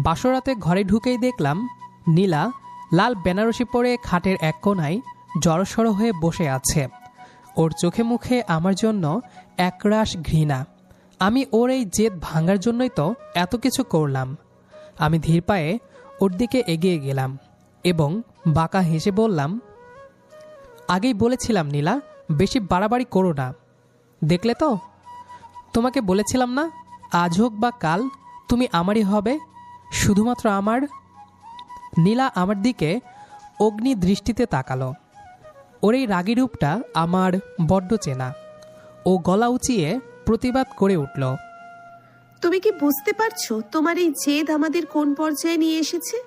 বাসরাতে ঘরে ঢুকেই দেখলাম নীলা লাল বেনারসি পরে খাটের এক কোণায় জড়সড় হয়ে বসে আছে। ওর চোখে মুখে আমার জন্য একরাশ ঘৃণা। আমি ওর এই জেদ ভাঙার জন্যই তো এত কিছু করলাম। আমি ধীর পায়ে ওর দিকে এগিয়ে গেলাম এবং বাঁকা হেসে বললাম, আগেই বলেছিলাম নীলা, বেশি বাড়াবাড়ি করো না। দেখলে তো, তোমাকে বলেছিলাম না, আজ হোক বা কাল তুমি আমারই হবে, শুধুমাত্র আমার। নীলা আমার দিকে অগ্নি দৃষ্টিতে তাকালো। ওর এই রাগী রূপটা আমার বড্ড চেনা। ও গলা উঁচিয়ে প্রতিবাদ করে উঠল, তুমি কি বুঝতে পারছো তোমার এই জেদ আমাদের কোন পর্যায়ে নিয়ে এসেছে?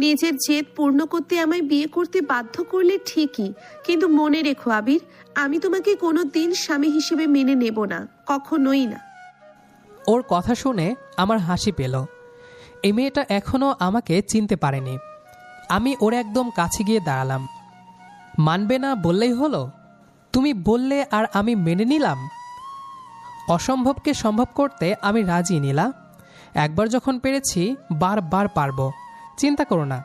নিজের জেদ পূর্ণ করতে আমায় বিয়ে করতে বাধ্য করলে ঠিকই, কিন্তু মনে রেখো আবির, আমি তোমাকে কোনো দিন স্বামী হিসেবে মেনে নেব না, কখনোই না। ওর কথা শুনে আমার হাসি পেল। এই মেয়েটা এখনও আমাকে চিনতে পারেনি। আমি ওর একদম কাছে গিয়ে দাঁড়ালাম। মানবে না বললেই হলো? তুমি বললে আর আমি মেনে নিলাম। অসম্ভবকে সম্ভব করতে আমি রাজি নীলা। একবার যখন পেরেছি বারবার পারবো। চিন্তা করো না,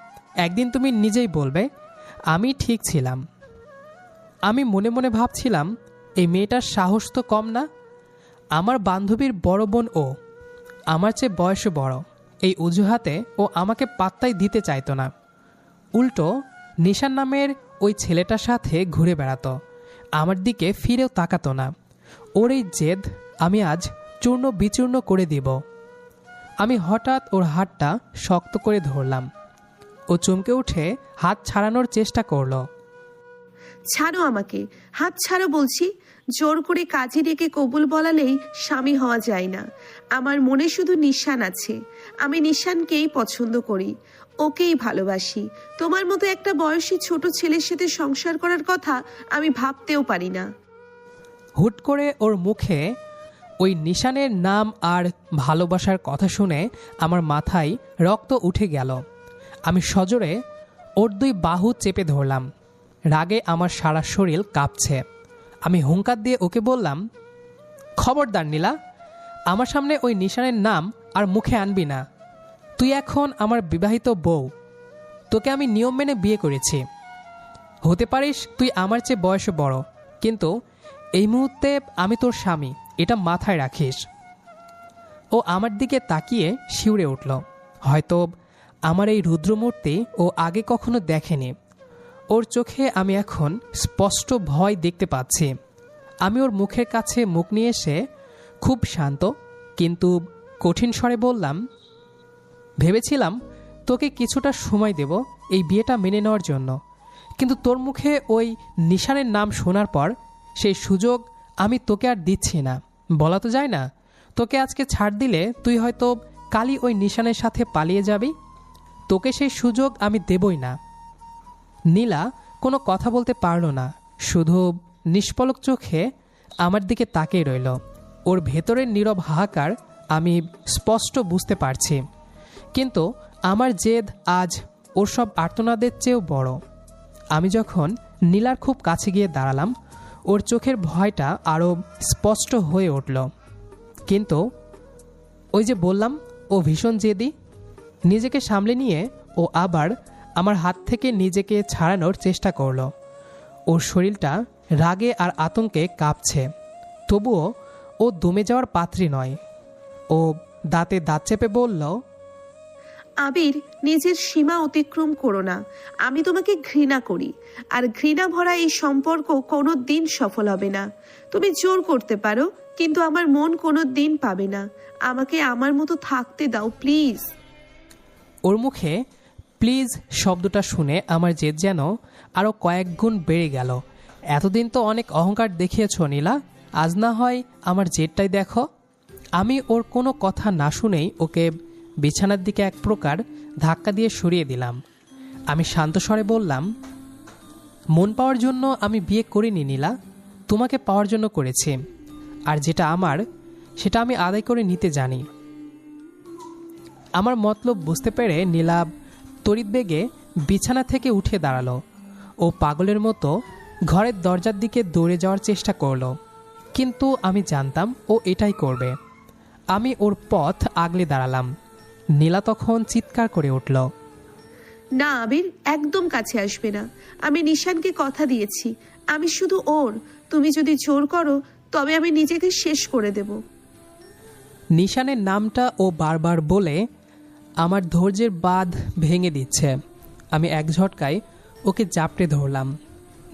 একদিন তুমি নিজেই বলবে আমি ঠিক ছিলাম। আমি মনে মনে ভাবছিলাম, এই মেয়েটার সাহস তো কম না। আমার বান্ধবীর বড় বোন ও, আমার চেয়ে বয়সে বড়। এই অজুহাতে ও আমাকে পাত্তাই দিতে চাইতো না। উল্টো নিশান নামের ওই ছেলেটার সাথে ঘুরে বেড়াতো, আমার দিকে ফিরেও তাকাতো না। ওর এই জেদ আমি আজ চূর্ণ বিচূর্ণ করে দিব। আমি হঠাৎ ওর হাতটা শক্ত করে ধরলাম। ও চমকে উঠে হাত ছাড়ানোর চেষ্টা করলো। ছাড়ো আমাকে, হাত ছাড়ো বলছি। জোর করে কাজে ডেকে কবুল বলালেই স্বামী হওয়া যায় না। আমার মনে শুধু নিশান আছে। আমি নিশানকেই পছন্দ করি, ওকেই ভালোবাসি। তোমার মতো একটা বয়সী ছোট ছেলের সাথে সংসার করার কথা আমি ভাবতেও পারি না। হুট করে ওর মুখে ওই নিশানের নাম আর ভালোবাসার কথা শুনে আমার মাথায় রক্ত উঠে গেল। আমি সজোরে ওর দুই বাহু চেপে ধরলাম। রাগে আমার সারা শরীর কাঁপছে। আমি হুঙ্কার দিয়ে ওকে বললাম, খবরদার নীলা, আমার সামনে ওই নিশানের নাম আর মুখে আনবি না। তুই এখন আমার বিবাহিত বউ। তোকে আমি নিয়ম মেনে বিয়ে করেছি। হতে পারিস তুই আমার চেয়ে বয়সে বড়, কিন্তু এই মুহূর্তে আমি তোর স্বামী, এটা মাথায় রাখিস। ও আমার দিকে তাকিয়ে শিউরে উঠল। হয়তো আমার এই রুদ্রমূর্তি ও আগে কখনো দেখেনি। ওর চোখে আমি এখন স্পষ্ট ভয় দেখতে পাচ্ছি। আমি ওর মুখের কাছে মুখ নিয়ে এসে খুব শান্ত কিন্তু কঠিন স্বরে বললাম, ভেবেছিলাম তোকে কিছুটা সময় দেব এই বিয়েটা মেনে নেওয়ার জন্য, কিন্তু তোর মুখে ওই নিশানের নাম শোনার পর সেই সুযোগ আমি তোকে আর দিচ্ছি না। বলা তো যায় না, তোকে আজকে ছাড় দিলে তুই হয়তো কালই ওই নিশানের সাথে পালিয়ে যাবি। তোকে সেই সুযোগ আমি দেবই না। নীলা কোনো কথা বলতে পারল না, শুধু নিষ্পলক চোখে আমার দিকে তাকিয়ে রইল। ওর ভেতরের নীরব হাহাকার আমি স্পষ্ট বুঝতে পারছি, কিন্তু আমার জেদ আজ ওর সব আর্তনাদের চেয়েও বড়। আমি যখন নীলার খুব কাছে গিয়ে দাঁড়ালাম, ওর চোখের ভয়টা আরও স্পষ্ট হয়ে উঠল। কিন্তু ওই যে বললাম, ও ভীষণ জেদি। নিজেকে সামলে নিয়ে ও আবার আমার হাত থেকে নিজেকে ছাড়ানোর চেষ্টা করল। ওর শরীরটা রাগে আর আতঙ্কে কাঁপছে, তবুও ও দমে যাওয়ার পাত্রী নয়। ও দাঁতে দাঁত চেপে বলল, আবির, নিজের সীমা অতিক্রম করো না। আমি তোমাকে ঘৃণা করি, আর ঘৃণা ভরা এই সম্পর্ক কোনো দিন সফল হবে না। তুমি জোর করতে পারো, কিন্তু আমার মন কোনো দিন পাবে না। আমাকে আমার মতো থাকতে দাও প্লিজ। ওর মুখে প্লিজ শব্দটা শুনে আমার জেদ যেন আরও কয়েক গুণ বেড়ে গেল। এতদিন তো অনেক অহংকার দেখিয়েছ নীলা, আজ না হয় আমার জেদটাই দেখো। আমি ওর কোনো কথা না শুনেই ওকে বিছানার দিকে এক প্রকার ধাক্কা দিয়ে সরিয়ে দিলাম। আমি শান্ত স্বরে বললাম, মন পাওয়ার জন্য আমি বিয়ে করিনি নীলা, তোমাকে পাওয়ার জন্য করেছি। আর যেটা আমার সেটা আমি আদায় করে নিতে জানি। আমার মতলব বুঝতে পেরে নীলা তড়িৎ বেগে বিছানা থেকে উঠে দাঁড়ালো। ও পাগলের মতো ঘরের দরজার দিকে দৌড়ে যাওয়ার চেষ্টা করলো, কিন্তু আমি জানতাম ও এটাই করবে। আমি ওর পথ আগলে দাঁড়ালাম। নীলা তখন চিৎকার করে উঠল। না আবির, একদম কাছে আসবে না। আমি নিশানকে কথা দিয়েছি, আমি শুধু ওর। তুমি যদি জোর করো তবে আমি নিজেকে শেষ করে দেব। নিশানের নামটা ও বারবার বলে আমার ধৈর্যের বাঁধ ভেঙে দিচ্ছে। আমি এক ঝটকায় ওকে জাপটে ধরলাম।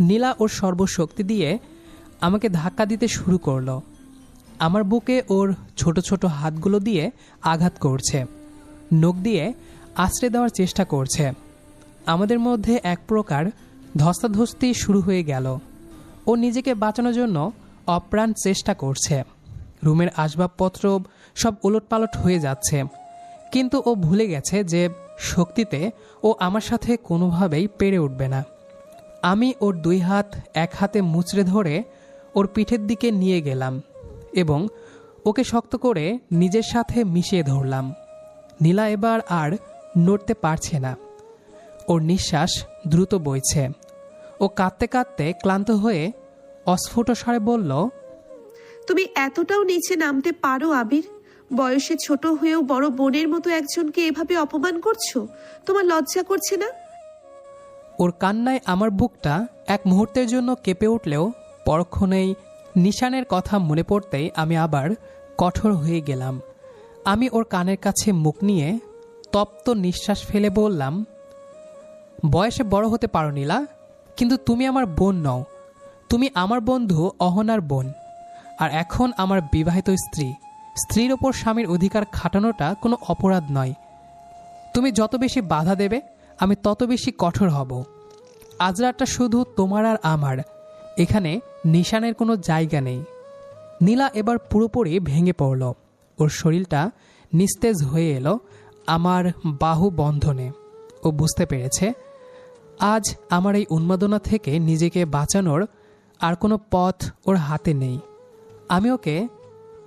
নীলা ওর সর্বশক্তি দিয়ে আমাকে ধাক্কা দিতে শুরু করলো। আমার বুকে ওর ছোট ছোট হাতগুলো দিয়ে আঘাত করছে, নখ দিয়ে আশ্রে দেওয়ার চেষ্টা করছে। আমাদের মধ্যে এক প্রকার ধস্তাধস্তি শুরু হয়ে গেল। ও নিজেকে বাঁচানোর জন্য অপ্রাণ চেষ্টা করছে। রুমের আসবাবপত্র সব ওলটপালট হয়ে যাচ্ছে, কিন্তু ও ভুলে গেছে যে শক্তিতে ও আমার সাথে কোনোভাবেই পেরে উঠবে না। আমি ওর দুই হাত এক হাতে মুচড়ে ধরে ওর পিঠের দিকে নিয়ে গেলাম এবং ওকে শক্ত করে নিজের সাথে মিশিয়ে ধরলাম। নীলা এবার আর নড়তে পারছে না। ওর নিঃশ্বাস দ্রুত বইছে। ও কাঁদতে কাঁদতে ক্লান্ত হয়ে অস্ফুট স্বরে বলল, তুমি এতটাও নিচে নামতে পারো আবির? বয়সে ছোট হয়েও বড় বোনের মতো একজনকে এভাবে অপমান করছো, তোমার লজ্জা করছে না? ওর কান্নায় আমার বুকটা এক মুহূর্তের জন্য কেঁপে উঠলেও পরক্ষণেই নিশানের কথা মনে পড়তেই আমি আবার কঠোর হয়ে গেলাম। আমি ওর কানের কাছে মুখ নিয়ে তপ্ত নিঃশ্বাস ফেলে বললাম, বয়সে বড় হতে পারো নীলা, কিন্তু তুমি আমার বোন নও। তুমি আমার বন্ধু অহনার বোন, আর এখন আমার বিবাহিত স্ত্রী। স্ত্রীর ওপর স্বামীর অধিকার খাটানোটা কোনো অপরাধ নয়। তুমি যত বেশি বাধা দেবে আমি তত বেশি কঠোর হব। আজ রাতটা শুধু তোমার আর আমার, এখানে নিশানের কোনো জায়গা নেই। নীলা এবার পুরোপুরি ভেঙে পড়ল। ওর শরীরটা নিস্তেজ হয়ে এলো আমার বাহু বন্ধনে। ও বুঝতে পেরেছে আজ আমার এই উন্মাদনা থেকে নিজেকে বাঁচানোর আর কোনো পথ ওর হাতে নেই। আমি ওকে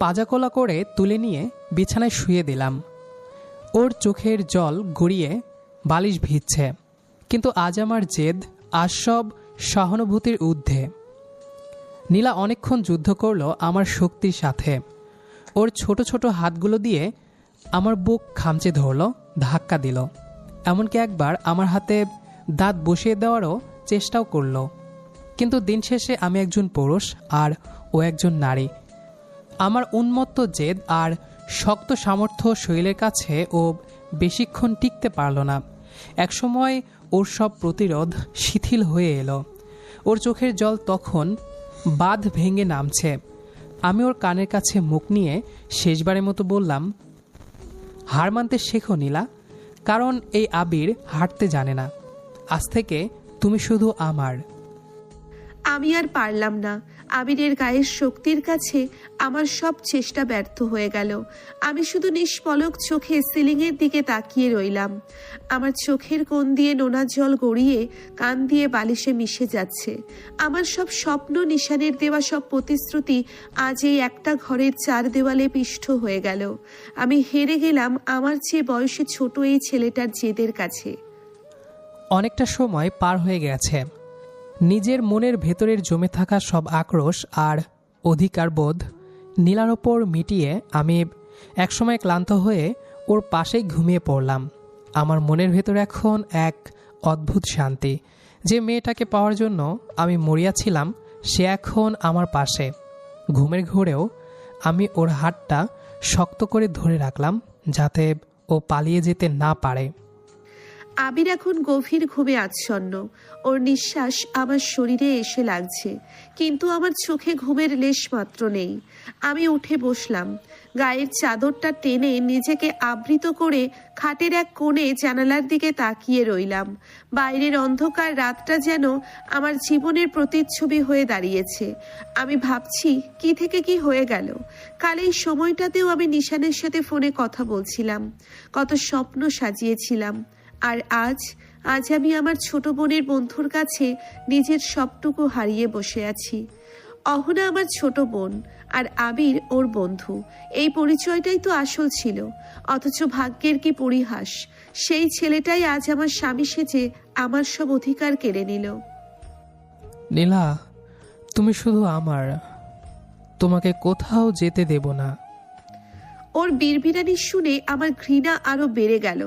পাজাকোলা করে তুলে নিয়ে বিছানায় শুয়ে দিলাম। ওর চোখের জল গড়িয়ে বালিশ ভিজছে, কিন্তু আজ আমার জেদ আজ সব সহানুভূতির ঊর্ধ্বে। নীলা অনেকক্ষণ যুদ্ধ করলো আমার শক্তির সাথে। ওর ছোট ছোট হাতগুলো দিয়ে আমার বুক খামচে ধরল, ধাক্কা দিল, এমনকি একবার আমার হাতে দাঁত বসিয়ে দেওয়ারও চেষ্টাও করলো। কিন্তু দিন শেষে আমি একজন পুরুষ আর ও একজন নারী। আমার উন্মত্ত জেদ আর শক্ত সামর্থ্য শরীরের কাছে ও বেশিক্ষণ টিকতে পারল না। একসময় ওর সব প্রতিরোধ শিথিল হয়ে এলো। ওর চোখের জল তখন বাঁধ ভেঙে নামছে। আমি ওর কানের কাছে মুখ নিয়ে শেষবারের মতো বললাম, হার মানতে শেখো নীলা, কারণ এই আবির হারতে জানে না। আজ থেকে তুমি শুধু আমার। আমি আর পারলাম না। আবিরের গায়ের শক্তির কাছে আমার সব চেষ্টা ব্যর্থ হয়ে গেল। আমি শুধু নিষ্পলক চোখে সিলিংয়ের দিকে তাকিয়ে রইলাম। আমার চোখের কোণ দিয়ে নোনা জল গড়িয়ে কান দিয়ে বালিশে মিশে যাচ্ছে। আমার সব স্বপ্ন, নিশানের দেওয়া সব প্রতিশ্রুতি আজ এই একটা ঘরের চার দেওয়ালে পিষ্ট হয়ে গেল। আমি হেরে গেলাম আমার চেয়ে বয়সে ছোট এই ছেলেটার জেদের কাছে। অনেকটা সময় পার হয়ে গেছে। নিজের মনের ভেতরের জমে থাকা সব আক্রোশ আর অধিকারবোধ নীলার ওপর মিটিয়ে আমি একসময় ক্লান্ত হয়ে ওর পাশেই ঘুমিয়ে পড়লাম। আমার মনের ভেতর এখন এক অদ্ভুত শান্তি। যে মেয়েটাকে পাওয়ার জন্য আমি মরিয়াছিলাম সে এখন আমার পাশে। ঘুমের ঘোরেও আমি ওর হাতটা শক্ত করে ধরে রাখলাম যাতে ও পালিয়ে যেতে না পারে। আবির এখন গভীর ঘুমে আচ্ছন্ন। ওর নিঃশ্বাস আমার শরীরে এসে লাগছে, কিন্তু আমার চোখে ঘুমের লেশ মাত্র নেই। আমি উঠে বসলাম, গায়ের চাদরটা টেনে নিজেকে আবৃত করে খাটের এক কোণে জানালার দিকে তাকিয়ে রইলাম। বাইরের অন্ধকার রাতটা যেন আমার জীবনের প্রতিচ্ছবি হয়ে দাঁড়িয়েছে। আমি ভাবছি কি থেকে কি হয়ে গেল। কাল এই সময়টাতেও আমি নিশানের সাথে ফোনে কথা বলছিলাম, কত স্বপ্ন সাজিয়েছিলাম। আর আজ আমি আমার ছোট বোনের বন্ধুর কাছে নিজের সবটুকু হারিয়ে বসে আছি। অহনা আমার ছোট বোন আর আবির ওর বন্ধু, এই পরিচয়টাই তো আসল ছিল। অথচ ভাগ্যের কি পরিহাস, সেই ছেলেটাই আজ আমার স্বামী সেজে আমার সব অধিকার কেড়ে নিল। নীলা, তুমি শুধু আমার, তোমাকে কোথাও যেতে দেব না। ওর বিড়বিড়ানি শুনে আমার ঘৃণা আরো বেড়ে গেল।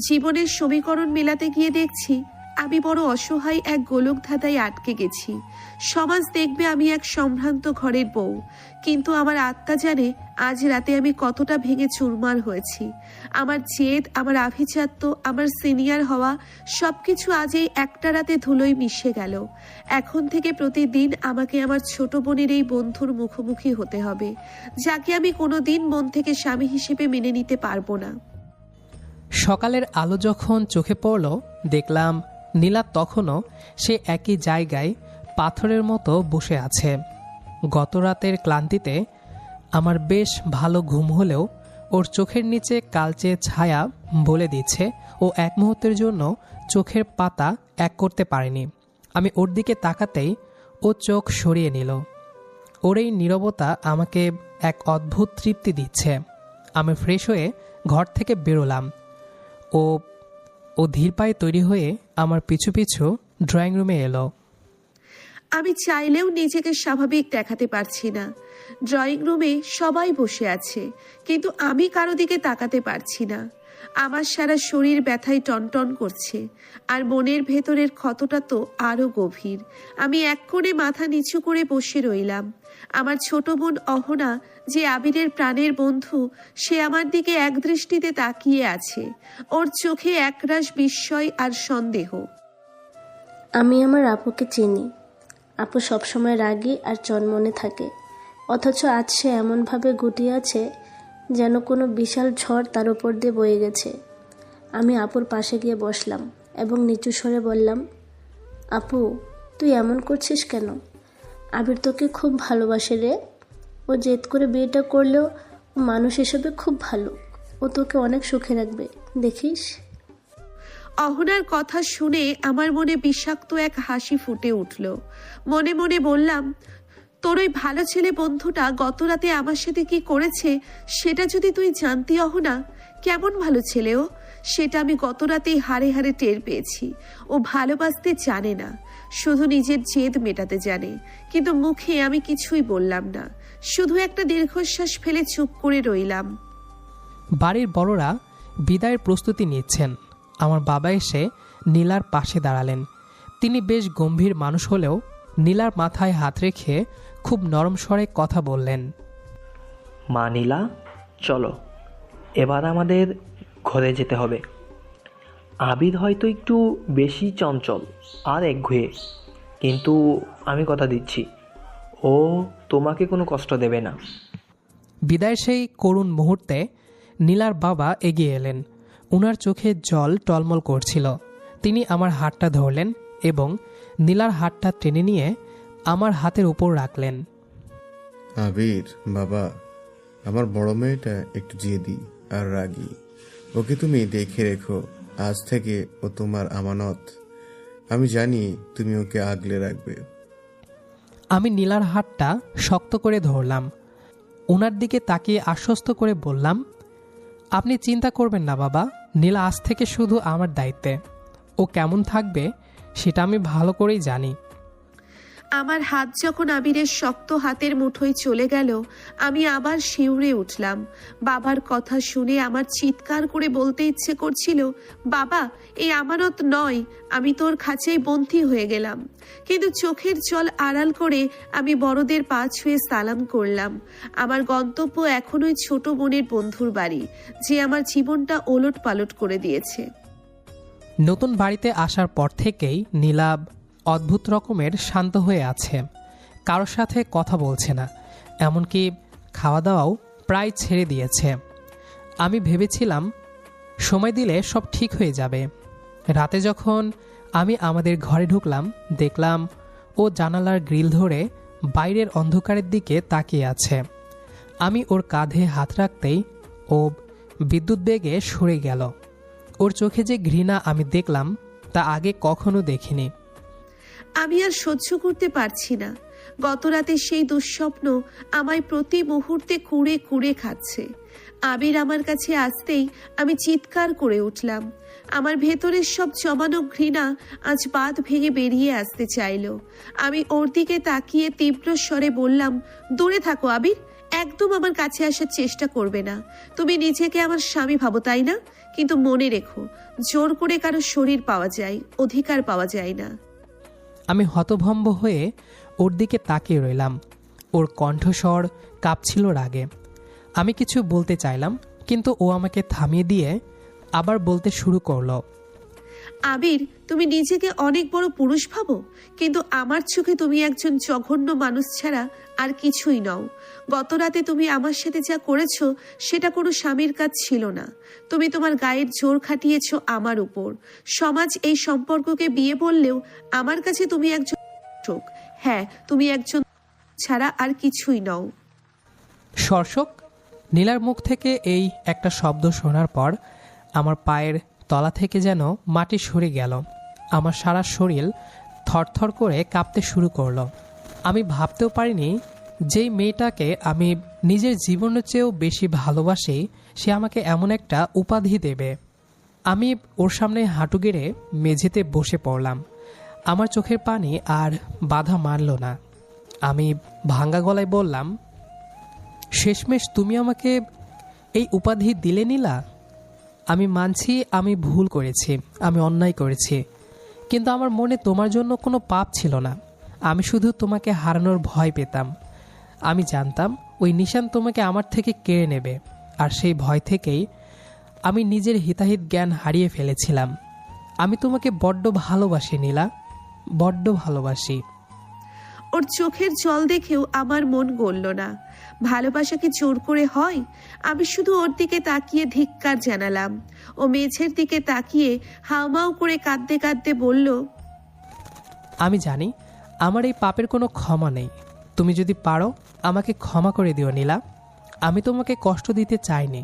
জীবনের সমীকরণ মেলাতে গিয়ে দেখছি আমি বড় অসহায় এক গোলক ধাঁধায় আটকে গেছি। সমাজ দেখবে আমি এক সম্ভ্রান্ত ঘরের বউ, কিন্তু আমার আত্মা জানে আজ রাতে আমি কতটা ভেঙে চুরমার হয়েছি। আমার জেদ, আমার আভিজাত্য, আমার সিনিয়র হওয়া সবকিছু আজ এই একটা রাতে ধুলোয় মিশে গেল। এখন থেকে প্রতিদিন আমাকে আমার ছোট বোনের এই বন্ধুর মুখোমুখি হতে হবে, যাকে আমি কোনোদিন মন থেকে স্বামী হিসেবে মেনে নিতে পারবো না। সকালের আলো যখন চোখে পড়ল, দেখলাম নীলা তখনও সে একই জায়গায় পাথরের মতো বসে আছে। গত রাতের ক্লান্তিতে আমার বেশ ভালো ঘুম হলেও ওর চোখের নিচে কালচে ছায়া বলে দিচ্ছে ও এক মুহূর্তের জন্য চোখের পাতা এক করতে পারেনি। আমি ওর দিকে তাকাতেই ও চোখ সরিয়ে নিল। ওর এই নীরবতা আমাকে এক অদ্ভুত তৃপ্তি দিচ্ছে। আমি ফ্রেশ হয়ে ঘর থেকে বেরোলাম। ও ধীর পায়ে তৈরি হয়ে আমার পিছু পিছু ড্রয়িং রুমে এলো। আমি চাইলেও নিজেকে স্বাভাবিক দেখাতে পারছি না। ড্রয়িং রুমে সবাই বসে আছে, কিন্তু আমি কারো দিকে তাকাতে পারছি না। আমার সারা শরীর ব্যথায় টনটন করছে, আর মনের ভেতরের ক্ষতটা তো আরো গভীর। আমি এক কোণে মাথা নিচু করে বসে রইলাম। আমার ছোট বোন অহনা, যে আবিরের প্রাণের বন্ধু, সে আমার দিকে এক দৃষ্টিতে তাকিয়ে আছে। ওর চোখে একরাশ বিস্ময় আর সন্দেহ। আমি আমার আপুকে চিনি। আপু সবসময় রাগী আর চনমনে থাকে, অথচ আজ সে এমনভাবে গুটিয়ে আছে যেন কোনো বিশাল ঝড় তার উপর দিয়ে বয়ে গেছে। আমি আপুর পাশে গিয়ে বসলাম এবং নিচু স্বরে বললাম, আপু তুই এমন করছিস কেন? আবির তোকে খুব ভালোবাসে রে। ও জেদ করে বিয়েটা করলেও ও মানুষ হিসেবে খুব ভালো। ও তোকে অনেক সুখে রাখবে, দেখিস। অহনার কথা শুনে আমার মনে বিষাক্ত এক হাসি ফুটে উঠল। মনে মনে বললাম, তোর ওই ভালো ছেলে বন্ধুটা গত রাতে আমার সাথে কি করেছে সেটা যদি তুই জানতি অহনা। কেমন ভালো ছেলে ও, সেটা আমি গত রাতেই হাড়ে হাড়ে টের পেয়েছি। ও ভালোবাসতে জানে না, শুধু নিজের জেদ মেটাতে জানে। কিন্তু মুখে আমি কিছুই বললাম না, শুধু একটা দীর্ঘশ্বাস ফেলে চুপ করে রইলাম। বাড়ির বড়রা বিদায়ের প্রস্তুতি নিচ্ছেন। আমার বাবা এসে নীলার পাশে দাঁড়ালেন। তিনি বেশ গম্ভীর মানুষ হলেও নীলার মাথায় হাত রেখে খুব নরম স্বরে কথা বললেন। মা নীলা, চলো এবার আমাদের ঘরে যেতে হবে। আবির হয়তো একটু বেশি চঞ্চল আর একঘেয়ে, কিন্তু আমি কথা দিচ্ছি ও তোমাকে কোনো কষ্ট দেবে না। বিদায়ের সেই করুণ মুহূর্তে নীলার বাবা এগিয়ে এলেন। উনার চোখে জল টলমল করছিল। তিনি আমার হাতটা ধরলেন এবং নীলার হাতটা টেনে নিয়ে আমার হাতের উপর রাখলেন। আবির বাবা, আমার বড় মেয়েটা একটু জেদি আর রাগী। ওকে তুমি দেখে রেখো। আজ থেকে ও তোমার আমানত। আমি জানি তুমি ওকে আগলে রাখবে। আমি নীলার হাতটা শক্ত করে ধরলাম। ওনার দিকে তাকিয়ে আশ্বস্ত করে বললাম, আপনি চিন্তা করবেন না বাবা, নীলা আজ থেকে শুধু আমার দায়িত্বে। ও কেমন থাকবে সেটা আমি ভালো করেই জানি। আমার হাত যখন আবিরের শক্ত হাতের মুঠোয় চলে গেল, আমি আবার শিউরে উঠলাম। বাবার কথা শুনে আমার চিৎকার করে বলতে ইচ্ছে করছিল, বাবা এই আমানত নয়, আমি তোর খাঁচায় বন্দী হয়ে গেলাম। কিন্তু চোখের জল আড়াল করে আমি বড়দের পা ছুঁয়ে সালাম করলাম। আমার গন্তব্য এখন ওই ছোট বোনের বন্ধুর বাড়ি, যে আমার জীবনটা ওলট পালট করে দিয়েছে। নতুন বাড়িতে আসার পর থেকেই নীলা অদ্ভুত রকমের শান্ত হয়ে আছে। কারোর সাথে কথা বলছে না, এমনকি খাওয়া দাওয়াও প্রায় ছেড়ে দিয়েছে। আমি ভেবেছিলাম সময় দিলে সব ঠিক হয়ে যাবে। রাতে যখন আমি আমাদের ঘরে ঢুকলাম, দেখলাম ও জানালার গ্রিল ধরে বাইরের অন্ধকারের দিকে তাকিয়ে আছে। আমি ওর কাঁধে হাত রাখতেই ও বিদ্যুৎ বেগে সরে গেল। ওর চোখে যে ঘৃণা আমি দেখলাম তা আগে কখনো দেখিনি। আমি আর সহ্য করতে পারছি না। গত রাতে সেই দুঃস্বপ্ন আমায় প্রতি মুহূর্তে কুড়ে কুড়ে খাচ্ছে। আবির আমার কাছে আসতেই আমি চিৎকার করে উঠলাম। আমার ভেতরের সব জমানো ঘৃণা আজ বাঁধ ভেঙে বেরিয়ে আসতে চাইল। আমি ওর দিকে তাকিয়ে তীব্র স্বরে বললাম, দূরে থাকো আবির, একদম আমার কাছে আসার চেষ্টা করবে না। তুমি নিজেকে আমার স্বামী ভাবো, তাই না? কিন্তু মনে রেখো, জোর করে কারো শরীর পাওয়া যায়, অধিকার পাওয়া যায় না। আমি হতভম্ব হয়ে ওর দিকে তাকিয়ে রইলাম। ওর কণ্ঠস্বর কাঁপছিল রাগে। আমি কিছু বলতে চাইলাম, কিন্তু ও আমাকে থামিয়ে দিয়ে আবার বলতে শুরু করলো। আবির, তুমি নিজেকে অনেক বড় পুরুষ ভাবো, কিন্তু আমার চোখে তুমি একজন জঘন্য মানুষ ছাড়া আর কিছুই নও। গত রাতে তুমি আমার সাথে যা করেছো সেটা কোনো স্বামীর কাজ ছিল না। তুমি তোমার গায়ের জোর খাটিয়েছো আমার উপর। সমাজ এই সম্পর্ককে বিয়ে বললেও আমার কাছে তুমি একজন শোক। হ্যাঁ, তুমি একজন ছাড়া আর কিছুই নও। শর্ষক। নীলার মুখ থেকে এই একটা শব্দ শোনার পর আমার পায়ের তলা থেকে যেন মাটি সরে গেল। আমার সারা শরীর থরথর করে কাঁপতে শুরু করলো। আমি ভাবতেও পারিনি যেই মেয়েটাকে আমি নিজের জীবনের চেয়েও বেশি ভালোবাসি সে আমাকে এমন একটা উপাধি দেবে। আমি ওর সামনে হাঁটু গেড়ে মেঝেতে বসে পড়লাম। আমার চোখের পানি আর বাধা মানল না। আমি ভাঙ্গা গলায় বললাম, শেষমেশ তুমি আমাকে এই উপাধি দিলে নীলা। আমি মানছি আমি ভুল করেছি, আমি অন্যায় করেছি, কিন্তু আমার মনে তোমার জন্য কোনো পাপ ছিল না। আমি শুধু তোমাকে হারানোর ভয় পেতাম। আমি জানতাম ওই নিশান তোমাকে আমার থেকে কেড়ে নেবে, আর সেই ভয় থেকেই আমি নিজের হিতাহিত জ্ঞান হারিয়ে ফেলেছিলাম। আমি তোমাকে বড্ড ভালোবাসি নীলা, বড্ড ভালোবাসি। ওর চোখের জল দেখেও আমার মন গলল না। ভালোবাসা কি জোর করে হয়? আমি শুধু ওর দিকে তাকিয়ে ধিক্কার জানালাম। ও মেঝের দিকে তাকিয়ে হাউমাউ করে কাঁদতে কাঁদতে বলল, আমি জানি আমার এই পাপের কোনো ক্ষমা নেই। তুমি যদি পারো আমাকে ক্ষমা করে দিও নীলা। আমি তোমাকে কষ্ট দিতে চাইনি,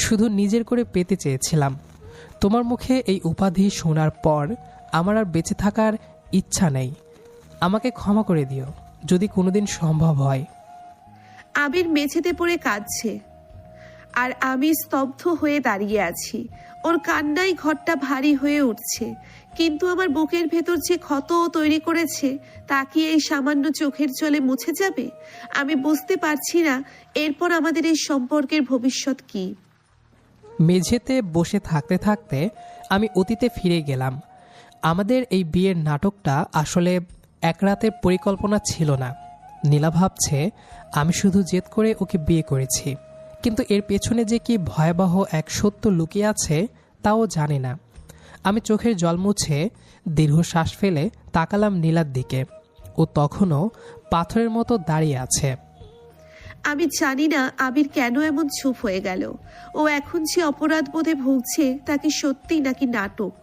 শুধু নিজের করে পেতে চেয়েছিলাম। তোমার মুখে এই উপাধি শোনার পর আমার আর বেঁচে থাকার ইচ্ছা নেই। আমাকে ক্ষমা করে দিও যদি কোনোদিন সম্ভব হয়। আবির মেঝেতে পড়ে কাঁদছে, আর আমি স্তব্ধ হয়ে দাঁড়িয়ে আছি। ওর কান্নায় ঘরটা ভারী হয়ে উঠছে, কিন্তু আমার বুকের ভেতর যে ক্ষত ও তৈরি করেছে তা কি এই সামান্য চোখের জলে মুছে যাবে? আমি বুঝতে পারছি না এরপর আমাদের এই সম্পর্কের ভবিষ্যৎ কি। মেঝেতে বসে থাকতে থাকতে আমি অতীতে ফিরে গেলাম। আমাদের এই বিয়ের নাটকটা আসলে এক রাতের পরিকল্পনা ছিল না। নীলা ভাবছে আমি শুধু জেদ করে ওকে বিয়ে করেছি, কিন্তু এর পেছনে যে কি ভয়াবহ এক সত্য লুকিয়ে আছে তাও জানে না। আমি চোখের জল মুছে দীর্ঘশ্বাস ফেলে তাকালাম নীলার দিকে। ও তখনও পাথরের মতো দাঁড়িয়ে আছে। আমি জানি না আবির কেন এমন চুপ হয়ে গেল। ও এখন যে অপরাধ বোধে ভুগছে তা কি সত্যি নাকি নাটক?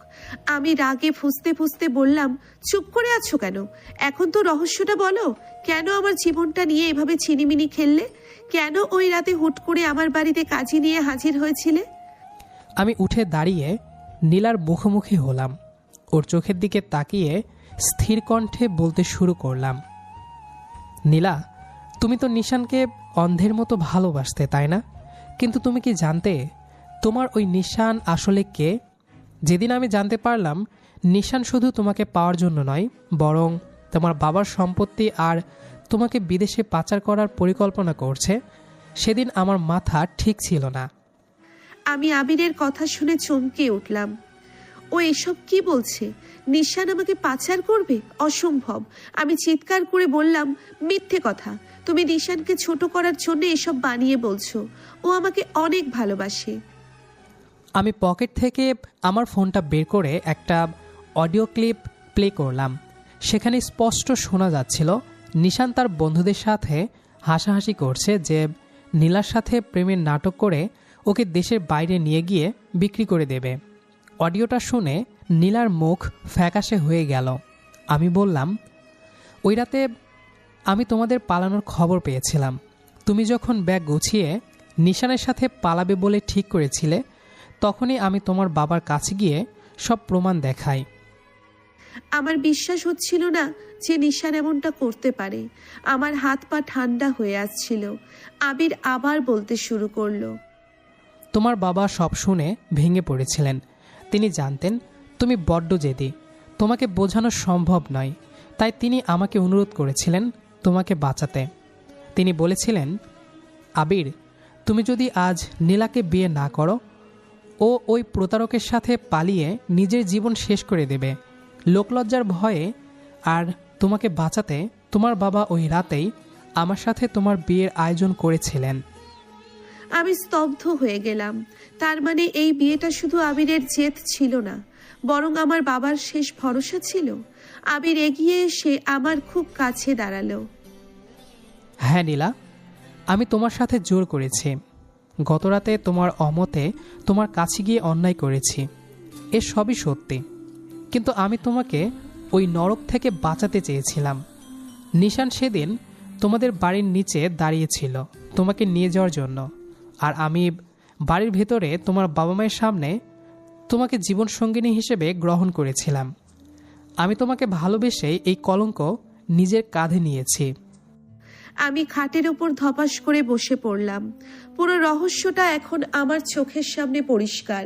আমি রাগে ফুঁসতে ফুঁসতে বললাম, চুপ করে আছো কেন? এখন তো রহস্যটা বলো। কেন আমার জীবনটা নিয়ে এভাবে ছিনিমিনি খেললে? কেন ওই রাতে হুট করে আমার বাড়িতে কাজী নিয়ে হাজির হয়েছিলে? আমি উঠে দাঁড়িয়ে নীলার মুখোমুখি হলাম। ওর চোখের দিকে তাকিয়ে স্থির কণ্ঠে বলতে শুরু করলাম, নীলা, তুমি তো নিশানকে অন্ধের মতো ভালোবাসতে, তাই না? কিন্তু তুমি কি জানতে তোমার ওই নিশান আসলে কে? যেদিন আমি জানতে পারলাম নিশান শুধু তোমাকে পাওয়ার জন্য নয়, বরং তোমার বাবার সম্পত্তি আর তোমাকে বিদেশে পাচার করার পরিকল্পনা করছে, সেদিন আমার মাথা ঠিক ছিল না। আমি আবিরের কথা শুনে চমকে উঠলাম। ও এসব কি বলছে? নিশান আমাকে পাচার করবে? অসম্ভব। আমি চিৎকার করে বললাম, মিথ্যে কথা। তুমি নিশানকে ছোট করার জন্য এসব বানিয়ে বলছো। ও আমাকে অনেক ভালোবাসে। আমি পকেট থেকে আমার ফোনটা বের করে একটা অডিও ক্লিপ প্লে করলাম। সেখানে স্পষ্ট শোনা যাচ্ছিল নিশান তার বন্ধুদের সাথে হাসাহাসি করছে যে নীলার সাথে প্রেমের নাটক করে ওকে দেশের বাইরে নিয়ে গিয়ে বিক্রি করে দেবে। অডিওটা শুনে নীলার মুখ ফ্যাকাশে হয়ে গেল। আমি বললাম, ওই রাতে আমি তোমাদের পালানোর খবর পেয়েছিলাম। তুমি যখন ব্যাগ গুছিয়ে নিশানের সাথে পালাবে বলে ঠিক করেছিলে, তখনই আমি তোমার বাবার কাছে গিয়ে সব প্রমাণ দেখাই। আমার বিশ্বাস হচ্ছিল না যে নিশান এমনটা করতে পারে। আমার হাত পা ঠান্ডা হয়ে আসছিল। আবির আবার বলতে শুরু করলো, তোমার বাবা সব শুনে ভেঙে পড়েছিলেন। তিনি জানতেন তুমি বড্ড জেদি, তোমাকে বোঝানো সম্ভব নয়, তাই তিনি আমাকে অনুরোধ করেছিলেন তোমাকে বাঁচাতে। তিনি বলেছিলেন, আবির, তুমি যদি আজ নীলাকে বিয়ে না করো, ও ওই প্রতারকের সাথে পালিয়ে নিজের জীবন শেষ করে দেবে। লোকলজ্জার ভয়ে আর তোমাকে বাঁচাতে তোমার বাবা ওই রাতেই আমার সাথে তোমার বিয়ের আয়োজন করেছিলেন। আমি স্তব্ধ হয়ে গেলাম। তার মানে এই বিয়েটা শুধু আবিরের জেদ ছিল না, বরং আমার বাবার শেষ ভরসা ছিল। আবির এগিয়ে এসে আমার খুব কাছে দাঁড়ালো। হ্যাঁ নীলা, আমি তোমার সাথে জোর করেছি। গতরাতে তোমার অমতে তোমার কাছে গিয়ে অন্যায় করেছি, এ সবই সত্যি। কিন্তু আমি তোমাকে ওই নরক থেকে বাঁচাতে চেয়েছিলাম। নিশান সেদিন তোমাদের বাড়ির নিচে দাঁড়িয়েছিল তোমাকে নিয়ে যাওয়ার জন্য, আর আমি বাড়ির ভেতরে তোমার বাবা মায়ের সামনে তোমাকে জীবনসঙ্গিনী হিসেবে গ্রহণ করেছিলাম। আমি তোমাকে ভালোবেসে এই কলঙ্ক নিজের কাঁধে নিয়েছি। আমি খাটের ওপর ধপাস করে বসে পড়লাম। পুরো রহস্যটা এখন আমার চোখের সামনে পরিষ্কার।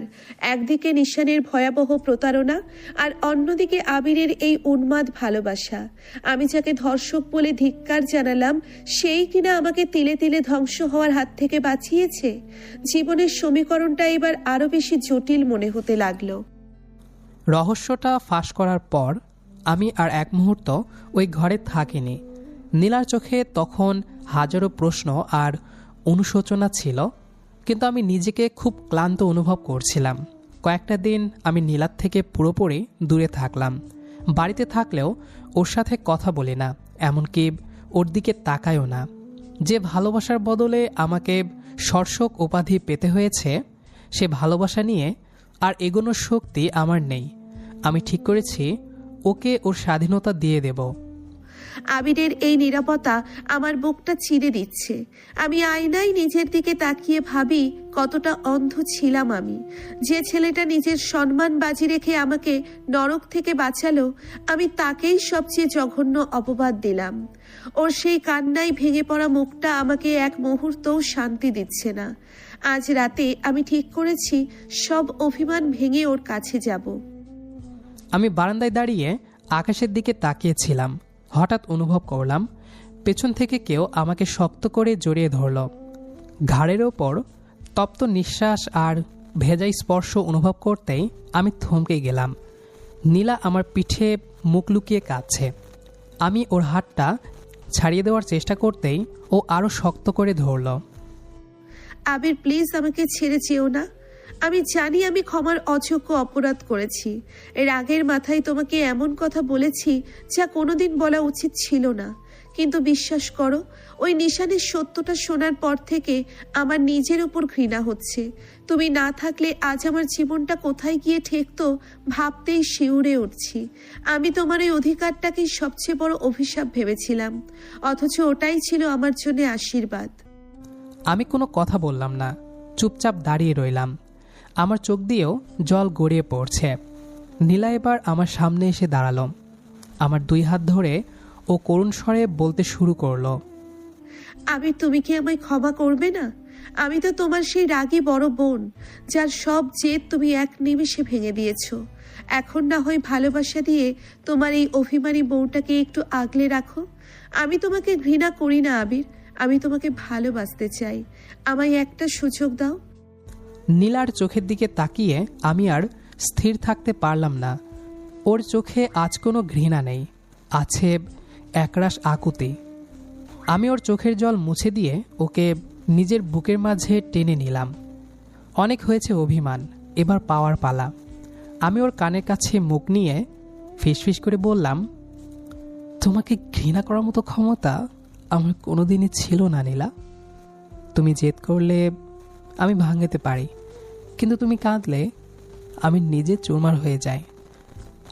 একদিকে নিশানের ভয়াবহ প্রতারণা, আর অন্যদিকে আবিরের এই উন্মাদ ভালোবাসা। আমি যাকে ধর্ষক বলে ধিক্কার জানালাম, সেই কিনা আমাকে তিলে তিলে ধ্বংস হওয়ার হাত থেকে বাঁচিয়েছে। জীবনের সমীকরণটা এবার আরো বেশি জটিল মনে হতে লাগলো। রহস্যটা ফাঁস করার পর আমি আর এক মুহূর্ত ওই ঘরে থাকিনি। নীলার চোখে তখন হাজারো প্রশ্ন আর অনুশোচনা ছিল, কিন্তু আমি নিজেকে খুব ক্লান্ত অনুভব করছিলাম। কয়েকটা দিন আমি নীলার থেকে পুরোপুরি দূরে থাকলাম। বাড়িতে থাকলেও ওর সাথে কথা বলি না, এমনকি ওর দিকে তাকায়ও না। যে ভালোবাসার বদলে আমাকে সর্ষক উপাধি পেতে হয়েছে, সে ভালোবাসা নিয়ে আর এগোনোর শক্তি আমার নেই। আমি ঠিক করেছি ওকে ওর স্বাধীনতা দিয়ে দেব। আবিরের এই নিরাপত্তা আমার বুকটা চিরে দিচ্ছে। আমি আয়নায় নিজের দিকে তাকিয়ে ভাবি কতটা অন্ধ ছিলাম আমি। যে ছেলেটা নিজের সম্মান বাজি রেখে আমাকে নরক থেকে বাঁচালো, আমি তাকেই সবচেয়ে জঘন্য অপবাদ দিলাম। ওর সেই কান্নায় ভেঙে পড়া মুখটা আমাকে এক মুহূর্তও শান্তি দিচ্ছে না। আজ রাতে আমি ঠিক করেছি সব অভিমান ভেঙে ওর কাছে যাব। আমি বারান্দায় দাঁড়িয়ে আকাশের দিকে তাকিয়েছিলাম। হঠাৎ অনুভব করলাম পেছন থেকে কেউ আমাকে শক্ত করে জড়িয়ে ধরল। ঘাড়ের ওপর তপ্ত নিঃশ্বাস আর ভেজাই স্পর্শ অনুভব করতেই আমি থমকে গেলাম। নীলা আমার পিঠে মুখ লুকিয়ে কাঁদছে। আমি ওর হাতটা ছাড়িয়ে দেওয়ার চেষ্টা করতেই ও আরও শক্ত করে ধরল। আবির, প্লিজ আমাকে ছেড়ে যেও না। আমি জানি আমি ক্ষমার অযোগ্য অপরাধ করেছি। এর আগের মাথায় তোমাকে এমন কথা বলেছি যা কোনোদিন বলা উচিত ছিল না। কিন্তু বিশ্বাস করো, ওই নিশানের সত্যটা শোনার পর থেকে আমার নিজের উপর ঘৃণা হচ্ছে। তুমি না থাকলে আজ আমার জীবনটা কোথায় গিয়ে ঠেকতো ভাবতেই শিউরে উঠছি। আমি তোমার এই অধিকারটাকেই সবচেয়ে বড় অভিশাপ ভেবেছিলাম, অথচ ওটাই ছিল আমার জন্য আশীর্বাদ। আমি কোনো কথা বললাম না, চুপচাপ দাঁড়িয়ে রইলাম। আমার চোখ দিয়েও জল গড়িয়ে পড়ছে। নীলা এবার আমার সামনে এসে দাঁড়ালো। আমার দুই হাত ধরে ও করুণ স্বরে বলতে শুরু করলো, আবির, তুমি কি আমায় ক্ষমা করবে না? আমি তো তোমার সেই রাগী বড় বোন, যার সব জেদ তুমি এক নিমিষে ভেঙে দিয়েছো। এখন না হয় ভালোবাসা দিয়ে তোমার এই অভিমানী বউটাকে একটু আগলে রাখো। আমি তোমাকে ঘৃণা করি না আবির, আমি তোমাকে ভালোবাসতে চাই। আমায় একটা সুযোগ দাও। নীলার চোখের দিকে তাকিয়ে আমি আর স্থির থাকতে পারলাম না। ওর চোখে আজ কোনো ঘৃণা নেই, আছে একরাশ আকুতি। আমি ওর চোখের জল মুছে দিয়ে ওকে নিজের বুকের মাঝে টেনে নিলাম। অনেক হয়েছে অভিমান, এবার পাওয়ার পালা। আমি ওর কানের কাছে মুখ নিয়ে ফিসফিস করে বললাম, তোমাকে ঘৃণা করার মতো ক্ষমতা আমার কোনোদিনই ছিল না নীলা। তুমি জেদ করলে আমি ভাঙতে পারি, কিন্তু তুমি কাঁদলে আমি নিজে চুরমার হয়ে যাই।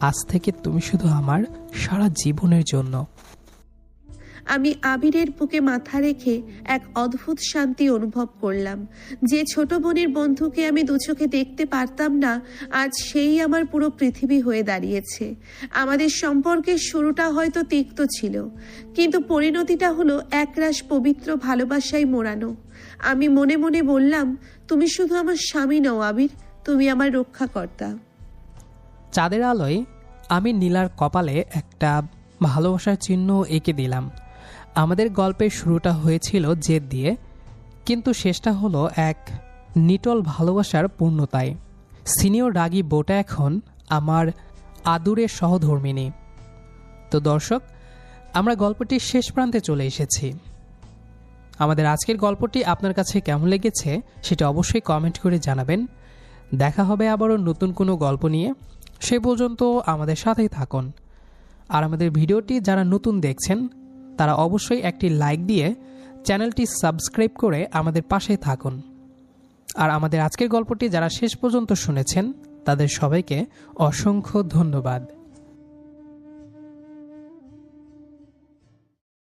আজ থেকে তুমি শুধু আমার সারা জীবনের জন্য। আমি আবিরের বুকে মাথা রেখে এক অদ্ভুত শান্তি অনুভব করলাম। যে ছোট বোনের বন্ধুকে আমি দুচোখে দেখতে পারতাম না, আজ সেই আমার পুরো পৃথিবী হয়ে দাঁড়িয়েছে। আমাদের সম্পর্কের শুরুটা হয়তো তিক্ত ছিল, কিন্তু পরিণতিটা হলো একরাশ পবিত্র ভালোবাসায় মোড়ানো। আমি মনে মনে বললাম, তুমি শুধু আমার স্বামী নও আবির, তুমি আমার রক্ষাকর্তা। চাঁদের আলোয় আমি নীলার কপালে একটা ভালোবাসার চিহ্ন এঁকে দিলাম। আমাদের গল্পের শুরুটা হয়েছিল জেদ দিয়ে, কিন্তু শেষটা হলো এক নিটল ভালোবাসার পূর্ণতায়। সিনিয়র রাগী বউটা এখন আমার আদুরের সহধর্মিণী। তো দর্শক, আমরা গল্পটির শেষ প্রান্তে চলে এসেছি। আমাদের আজকের গল্পটি আপনার কাছে কেমন লেগেছে সেটা অবশ্যই কমেন্ট করে জানাবেন। দেখা হবে আবারও নতুন কোনো গল্প নিয়ে। সে পর্যন্ত আমাদের সাথেই থাকুন। আর আমাদের ভিডিওটি যারা নতুন দেখছেন তারা অবশ্যই একটি লাইক দিয়ে চ্যানেলটি সাবস্ক্রাইব করে আমাদের পাশেই থাকুন। আর আমাদের আজকের গল্পটি যারা শেষ পর্যন্ত শুনেছেন তাদের সবাইকে অসংখ্য ধন্যবাদ।